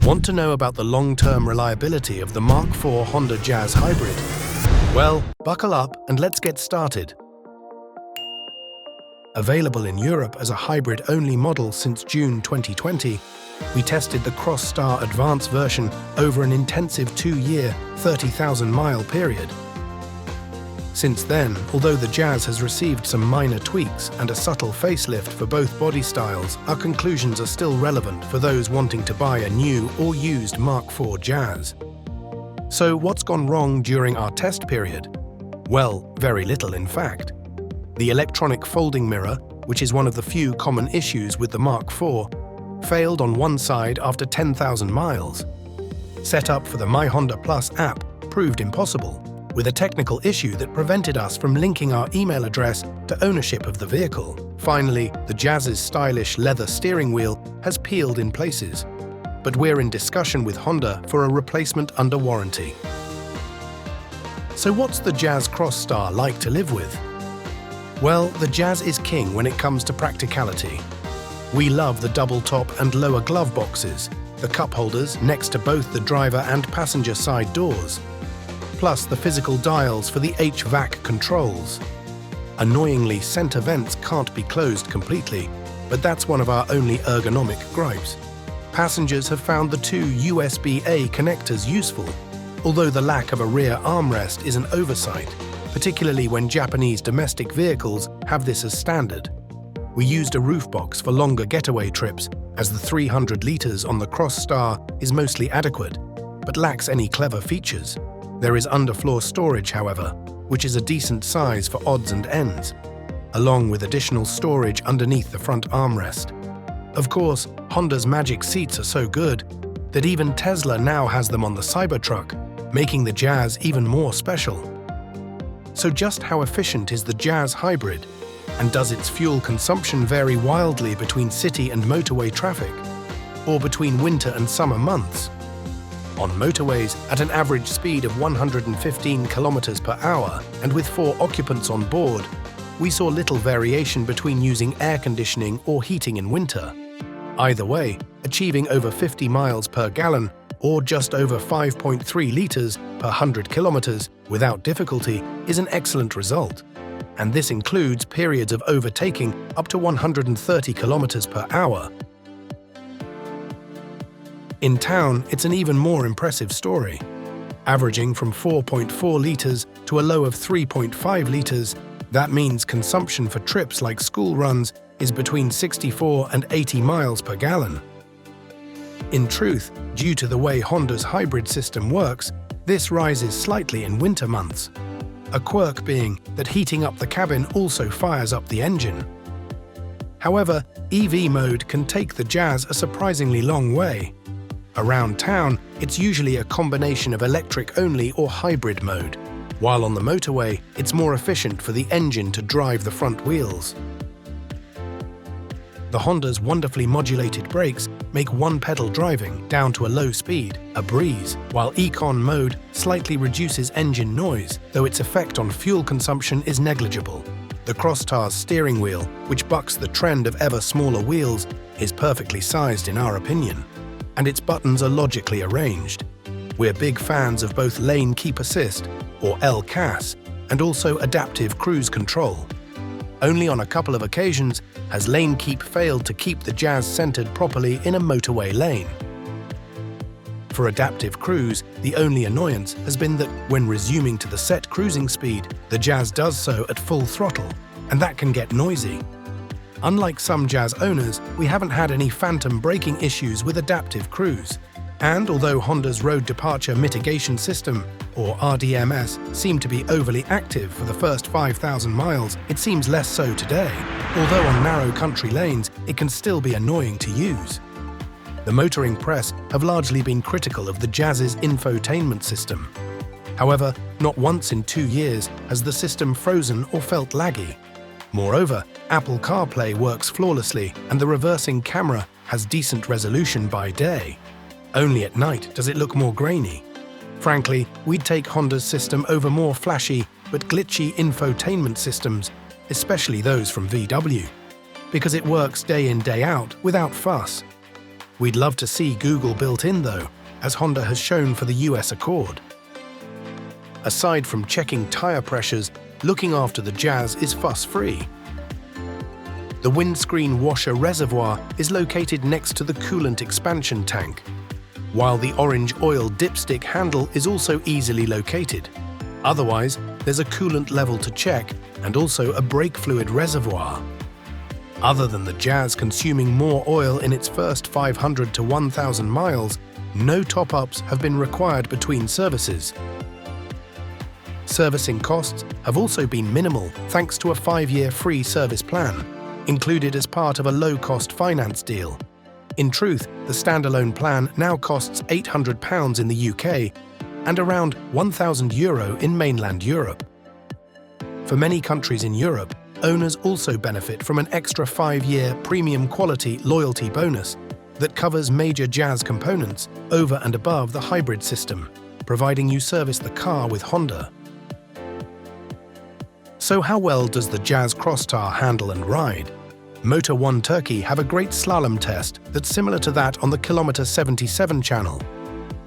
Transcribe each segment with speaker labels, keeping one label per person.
Speaker 1: Want to know about the long-term reliability of the Mark IV Honda Jazz Hybrid? Well, buckle up and let's get started. Available in Europe as a hybrid-only model since June 2020, we tested the Crossstar Advance version over an intensive 2-year, 30,000-mile period. Since then, although the Jazz has received some minor tweaks and a subtle facelift for both body styles, our conclusions are still relevant for those wanting to buy a new or used Mark IV Jazz. So what's gone wrong during our test period? Well, very little in fact. The electronic folding mirror, which is one of the few common issues with the Mark IV, failed on one side after 10,000 miles. Setup for the My Honda Plus app proved impossible, with a technical issue that prevented us from linking our email address to ownership of the vehicle. Finally, the Jazz's stylish leather steering wheel has peeled in places, but we're in discussion with Honda for a replacement under warranty. So what's the Jazz Crossstar like to live with? Well, the Jazz is king when it comes to practicality. We love the double top and lower glove boxes, the cup holders next to both the driver and passenger side doors, plus the physical dials for the HVAC controls. Annoyingly, center vents can't be closed completely, but that's one of our only ergonomic gripes. Passengers have found the two USB-A connectors useful, although the lack of a rear armrest is an oversight, particularly when Japanese domestic vehicles have this as standard. We used a roof box for longer getaway trips, as the 300 litres on the Crossstar is mostly adequate, but lacks any clever features. There is underfloor storage, however, which is a decent size for odds and ends, along with additional storage underneath the front armrest. Of course, Honda's Magic Seats are so good that even Tesla now has them on the Cybertruck, making the Jazz even more special. So just how efficient is the Jazz Hybrid? And does its fuel consumption vary wildly between city and motorway traffic, or between winter and summer months? On motorways, at an average speed of 115 km per hour and with 4 occupants on board, we saw little variation between using air conditioning or heating in winter. Either way, achieving over 50 miles per gallon or just over 5.3 litres per 100 kilometers without difficulty is an excellent result. And this includes periods of overtaking up to 130 kilometers per hour. In town, it's an even more impressive story. Averaging from 4.4 litres to a low of 3.5 litres, that means consumption for trips like school runs is between 64 and 80 miles per gallon. In truth, due to the way Honda's hybrid system works, this rises slightly in winter months. A quirk being that heating up the cabin also fires up the engine. However, EV mode can take the Jazz a surprisingly long way. Around town, it's usually a combination of electric-only or hybrid mode, while on the motorway, it's more efficient for the engine to drive the front wheels. The Honda's wonderfully modulated brakes make one-pedal driving down to a low speed a breeze, while Econ mode slightly reduces engine noise, though its effect on fuel consumption is negligible. The Crossstar's steering wheel, which bucks the trend of ever smaller wheels, is perfectly sized in our opinion, and its buttons are logically arranged. We're big fans of both Lane Keep Assist, or LCAS, and also Adaptive Cruise Control. Only on a couple of occasions has Lane Keep failed to keep the Jazz centered properly in a motorway lane. For Adaptive Cruise, the only annoyance has been that when resuming to the set cruising speed, the Jazz does so at full throttle, and that can get noisy. Unlike some Jazz owners, we haven't had any phantom braking issues with Adaptive Cruise. And although Honda's Road Departure Mitigation System, or RDMS, seemed to be overly active for the first 5,000 miles, it seems less so today, although on narrow country lanes, it can still be annoying to use. The motoring press have largely been critical of the Jazz's infotainment system. However, not once in 2 years has the system frozen or felt laggy. Moreover, Apple CarPlay works flawlessly and the reversing camera has decent resolution by day. Only at night does it look more grainy. Frankly, we'd take Honda's system over more flashy but glitchy infotainment systems, especially those from VW, because it works day in day out without fuss. We'd love to see Google built in though, as Honda has shown for the US Accord. Aside from checking tire pressures, looking after the Jazz is fuss-free. The windscreen washer reservoir is located next to the coolant expansion tank, while the orange oil dipstick handle is also easily located. Otherwise, there's a coolant level to check and also a brake fluid reservoir. Other than the Jazz consuming more oil in its first 500 to 1,000 miles, no top-ups have been required between services. Servicing costs have also been minimal thanks to a 5-year free service plan, included as part of a low-cost finance deal. In truth, the standalone plan now costs £800 in the UK and around €1,000 in mainland Europe. For many countries in Europe, owners also benefit from an extra 5-year premium quality loyalty bonus that covers major Jazz components over and above the hybrid system, providing you service the car with Honda. So how well does the Jazz Crossstar handle and ride? Motor 1 Turkey have a great slalom test that's similar to that on the Kilometer 77 channel.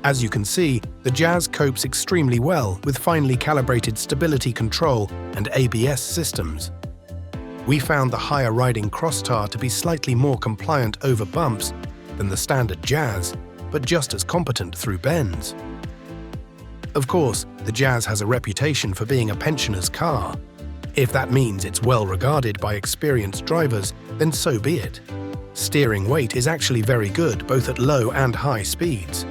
Speaker 1: As you can see, the Jazz copes extremely well with finely calibrated stability control and ABS systems. We found the higher riding Crossstar to be slightly more compliant over bumps than the standard Jazz, but just as competent through bends. Of course, the Jazz has a reputation for being a pensioner's car. If that means it's well regarded by experienced drivers, then so be it. Steering weight is actually very good both at low and high speeds.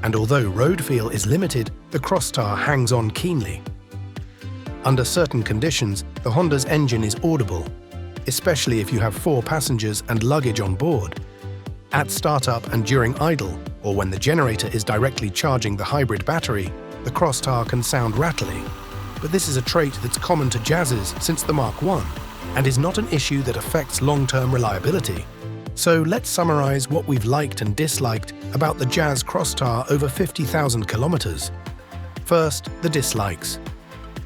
Speaker 1: And although road feel is limited, the Crossstar hangs on keenly. Under certain conditions, the Honda's engine is audible, especially if you have 4 passengers and luggage on board. At startup and during idle, or when the generator is directly charging the hybrid battery, the Crossstar can sound rattly. But this is a trait that's common to Jazzes since the Mark I, and is not an issue that affects long-term reliability. So let's summarize what we've liked and disliked about the Jazz Crossstar over 50,000 kilometers. First, the dislikes.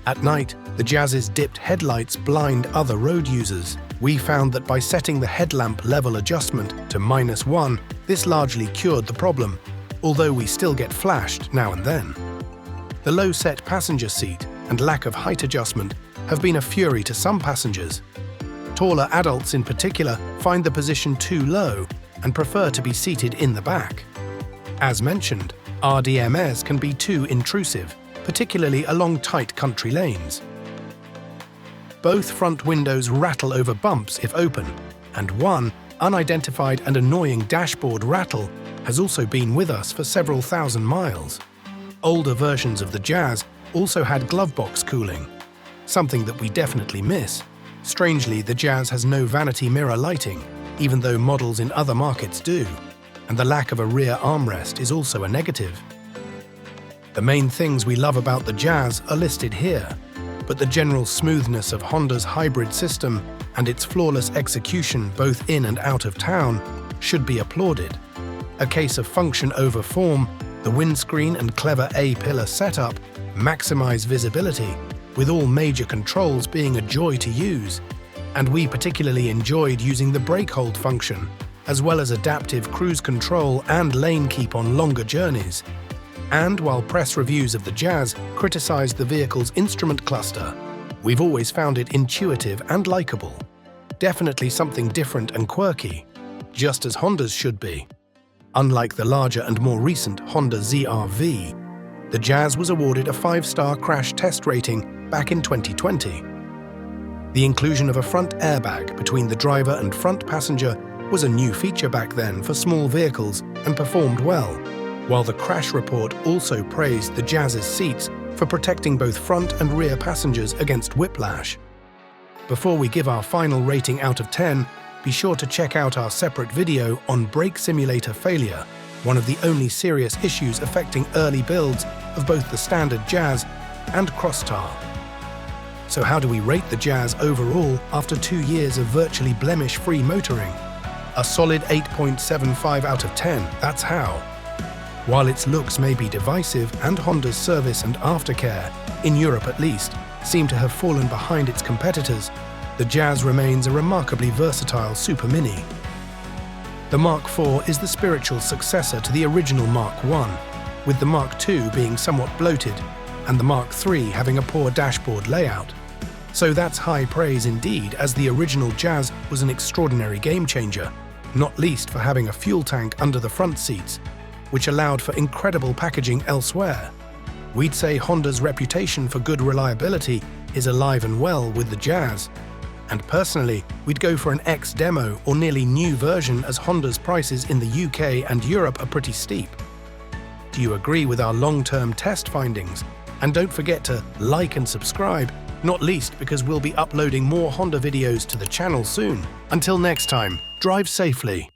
Speaker 1: At night, the Jazz's dipped headlights blind other road users. We found that by setting the headlamp level adjustment to -1, this largely cured the problem, although we still get flashed now and then. The low-set passenger seat and lack of height adjustment have been a fury to some passengers. Taller adults in particular find the position too low and prefer to be seated in the back. As mentioned, RDMS can be too intrusive, particularly along tight country lanes. Both front windows rattle over bumps if open, and one unidentified and annoying dashboard rattle has also been with us for several thousand miles. Older versions of the Jazz also had glovebox cooling, something that we definitely miss. Strangely, the Jazz has no vanity mirror lighting, even though models in other markets do, and the lack of a rear armrest is also a negative. The main things we love about the Jazz are listed here, but the general smoothness of Honda's hybrid system and its flawless execution both in and out of town should be applauded. A case of function over form, the windscreen and clever A-pillar setup maximize visibility, with all major controls being a joy to use. And we particularly enjoyed using the brake hold function, as well as adaptive cruise control and lane keep on longer journeys. And while press reviews of the Jazz criticized the vehicle's instrument cluster, we've always found it intuitive and likable. Definitely something different and quirky, just as Honda's should be. Unlike the larger and more recent Honda ZR-V, the Jazz was awarded a 5-star crash test rating back in 2020. The inclusion of a front airbag between the driver and front passenger was a new feature back then for small vehicles and performed well, while the crash report also praised the Jazz's seats for protecting both front and rear passengers against whiplash. Before we give our final rating out of 10, be sure to check out our separate video on brake simulator failure, one of the only serious issues affecting early builds of both the standard Jazz and Crossstar. So how do we rate the Jazz overall after 2 years of virtually blemish-free motoring? A solid 8.75 out of 10, that's how. While its looks may be divisive and Honda's service and aftercare, in Europe at least, seem to have fallen behind its competitors, the Jazz remains a remarkably versatile super mini. The Mark IV is the spiritual successor to the original Mark I, with the Mark II being somewhat bloated and the Mark III having a poor dashboard layout. So that's high praise indeed, as the original Jazz was an extraordinary game-changer, not least for having a fuel tank under the front seats, which allowed for incredible packaging elsewhere. We'd say Honda's reputation for good reliability is alive and well with the Jazz. And personally, we'd go for an X-Demo or nearly new version, as Honda's prices in the UK and Europe are pretty steep. Do you agree with our long-term test findings? And don't forget to like and subscribe, not least because we'll be uploading more Honda videos to the channel soon. Until next time, drive safely.